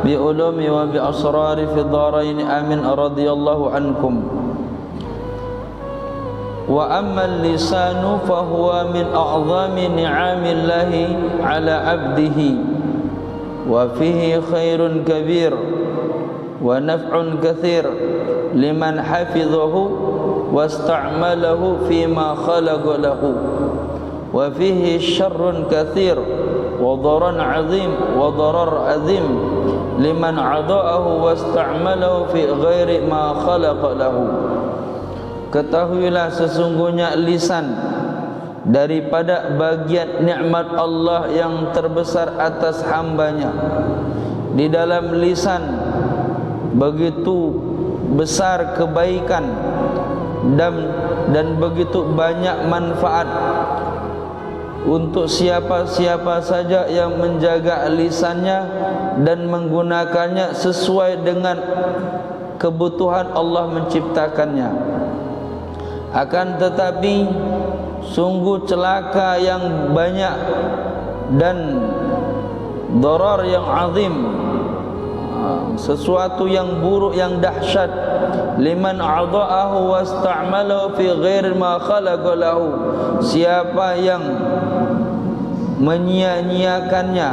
بعلوم وبأسرار في الدارين آمين رضي الله عنكم. وأما اللسان فهو من أعظم نعم الله على عبده وفيه خير كبير ونفع كثير لمن حفظه واستعمله فيما خلق له وفيه شر كثير وضرر عظيم لمن عضاه واستعمله في غير ما خلق له. Ketahuilah sesungguhnya lisan daripada bagian nikmat Allah yang terbesar atas hambanya. Di dalam lisan begitu besar kebaikan dan begitu banyak manfaat untuk siapa-siapa saja yang menjaga lisannya dan menggunakannya sesuai dengan kebutuhan Allah menciptakannya. Akan tetapi sungguh celaka yang banyak dan darar yang azim, sesuatu yang buruk yang dahsyat, liman a'dha'ahu wasta'malahu fi ghairi ma khalaqa lahu, siapa yang menyia-nyiakannya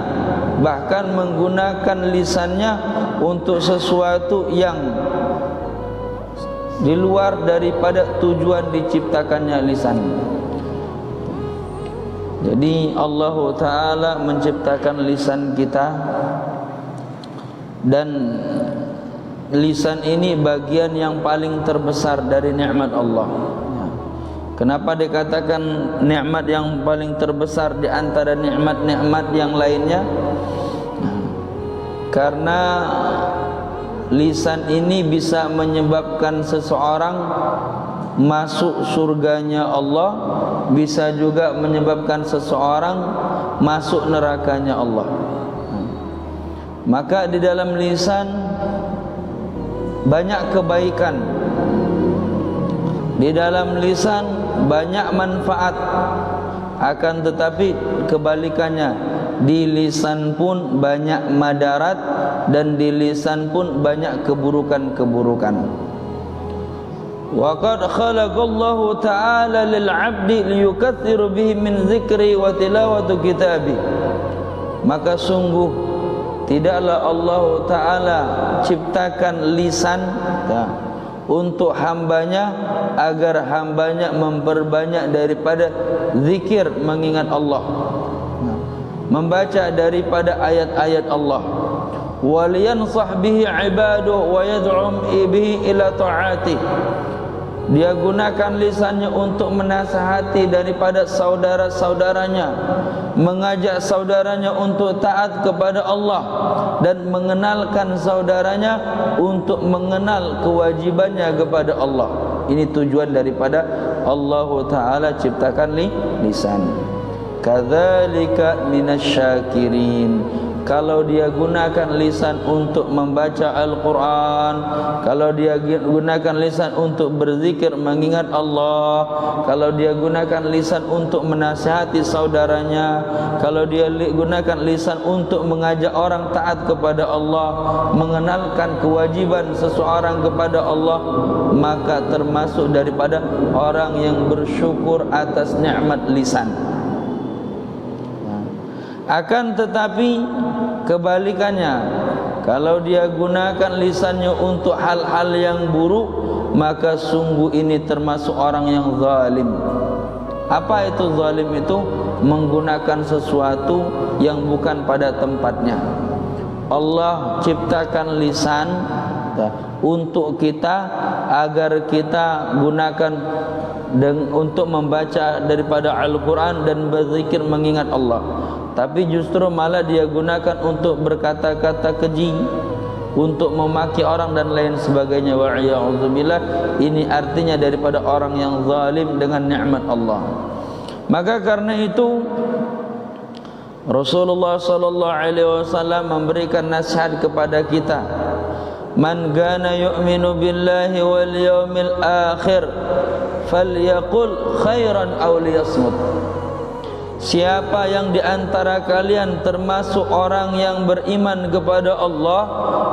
bahkan menggunakan lisannya untuk sesuatu yang di luar daripada tujuan diciptakannya lisan. Jadi Allah Ta'ala menciptakan lisan kita, dan lisan ini bagian yang paling terbesar dari nikmat Allah. Kenapa dikatakan nikmat yang paling terbesar di antara nikmat-nikmat yang lainnya? Karena lisan ini bisa menyebabkan seseorang masuk surganya Allah, bisa juga menyebabkan seseorang masuk nerakanya Allah. Maka di dalam lisan banyak kebaikan, di dalam lisan banyak manfaat. Akan tetapi kebalikannya, di lisan pun banyak madarat dan di lisan pun banyak keburukan-keburukan. Wa qad khalaqallahu ta'ala lil 'abdi liyukatsiru bihi min dzikri wa tilawati kitabi. Maka sungguh tidaklah Allah Ta'ala ciptakan lisan untuk hambanya agar hambanya memperbanyak daripada zikir, mengingat Allah, membaca daripada ayat-ayat Allah. Waliyansah bihi ibaduh wa yad'um bihi ila ta'ati. Dia gunakan lisannya untuk menasihati daripada saudara-saudaranya, mengajak saudaranya untuk taat kepada Allah, dan mengenalkan saudaranya untuk mengenal kewajibannya kepada Allah. Ini tujuan daripada Allah Ta'ala ciptakan lisan. Kadzalika minasyakirin. Kalau dia gunakan lisan untuk membaca Al-Quran, kalau dia gunakan lisan untuk berzikir mengingat Allah, kalau dia gunakan lisan untuk menasihati saudaranya, kalau dia gunakan lisan untuk mengajak orang taat kepada Allah, mengenalkan kewajiban seseorang kepada Allah, maka termasuk daripada orang yang bersyukur atas nikmat lisan. Akan tetapi kebalikannya, kalau dia gunakan lisannya untuk hal-hal yang buruk, maka sungguh ini termasuk orang yang zalim. Apa itu zalim itu? Menggunakan sesuatu yang bukan pada tempatnya. Allah ciptakan lisan untuk kita agar kita gunakan untuk membaca daripada Al-Quran dan berzikir mengingat Allah. Tapi justru malah dia gunakan untuk berkata-kata keji, untuk memaki orang dan lain sebagainya. Wa'iya'udzubillah. Ini artinya daripada orang yang zalim dengan nikmat Allah. Maka karena itu Rasulullah sallallahu alaihi wasallam memberikan nasihat kepada kita, man kana yu'minu billahi wal yawmil akhir falyaqul khairan aw liyasmut. siapa yang di antara kalian termasuk orang yang beriman kepada Allah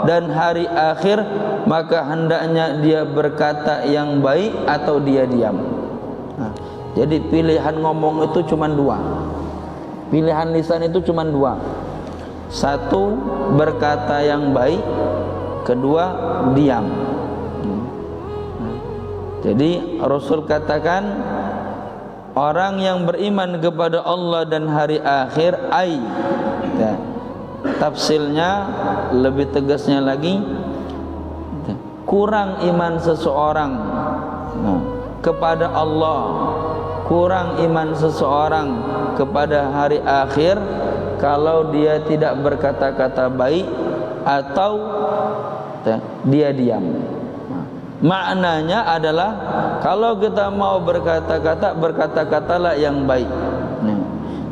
dan hari akhir, maka hendaknya dia berkata yang baik atau dia diam. Nah, jadi pilihan ngomong itu cuma dua. Pilihan lisan itu cuma dua. Satu, berkata yang baik. Kedua, diam. Jadi Rasul katakan, orang yang beriman kepada Allah dan hari akhir, ya, tafsirnya lebih tegasnya lagi, kurang iman seseorang kepada Allah, kurang iman seseorang kepada hari akhir kalau dia tidak berkata-kata baik atau dia diam. Maknanya adalah kalau kita mau berkata-kata, berkata-katalah yang baik.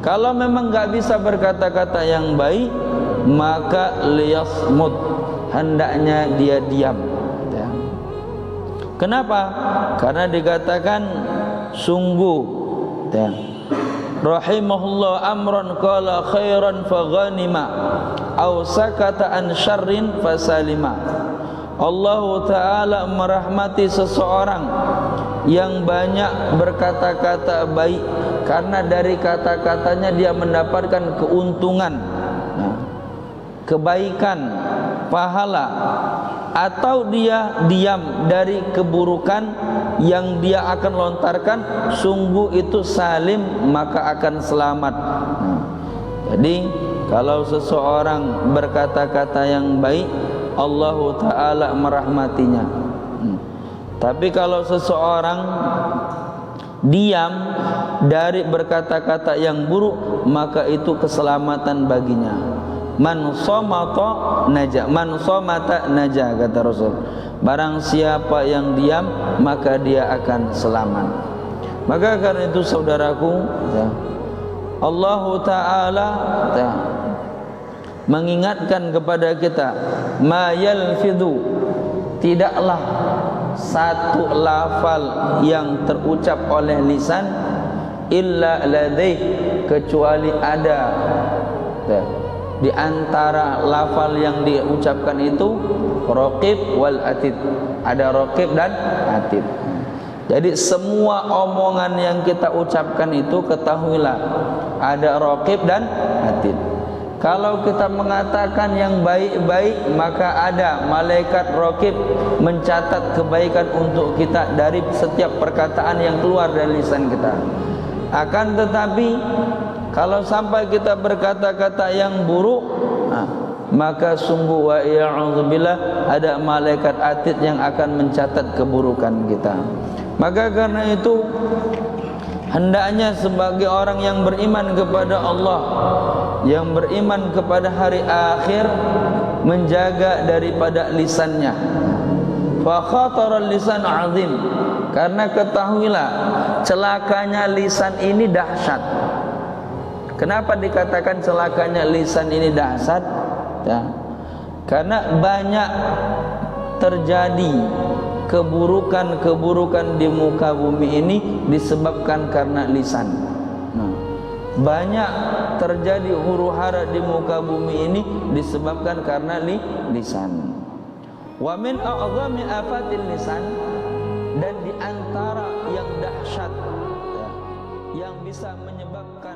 Kalau memang enggak bisa berkata-kata yang baik, maka liyasmut, hendaknya dia diam. Kenapa? Karena dikatakan sungguh, rahimahullah amran qala khairan faghanima aw sakata an syarrin fasalima. Allah Ta'ala merahmati seseorang yang banyak berkata-kata baik, karena dari kata-katanya dia mendapatkan keuntungan, kebaikan, pahala. Atau dia diam dari keburukan yang dia akan lontarkan, sungguh itu salim, maka akan selamat. Jadi kalau seseorang berkata-kata yang baik, Allah Ta'ala merahmatinya. Tapi kalau seseorang diam dari berkata-kata yang buruk, maka itu keselamatan baginya. Man somata naja, man somata naja, kata Rasul. Barang siapa yang diam, maka dia akan selamat. Maka karena itu saudaraku, Allah Ta'ala mengingatkan kepada kita, ma yalfidhu, tidaklah satu lafal yang terucap oleh lisan illa ladaih, kecuali ada di antara lafal yang diucapkan itu raqib wal atid, ada raqib dan atid. Jadi semua omongan yang kita ucapkan itu ketahuilah ada raqib dan atid. Kalau kita mengatakan yang baik-baik, maka ada malaikat raqib mencatat kebaikan untuk kita dari setiap perkataan yang keluar dari lisan kita. Akan tetapi kalau sampai kita berkata-kata yang buruk, maka sungguh wa ya'udzubillah, ada malaikat atid yang akan mencatat keburukan kita. Maka karena itu hendaknya sebagai orang yang beriman kepada Allah, yang beriman kepada hari akhir, menjaga daripada lisannya. Fa khataral lisan azim, karena ketahuilah celakanya lisan ini dahsyat. Kenapa dikatakan celakanya lisan ini dahsyat? Karena banyak terjadi keburukan-keburukan di muka bumi ini disebabkan karena lisan. Banyak terjadi huru-hara di muka bumi ini disebabkan karena lisan. Wa min a'zami afatil lisan, dan di antara yang dahsyat yang bisa menyebabkan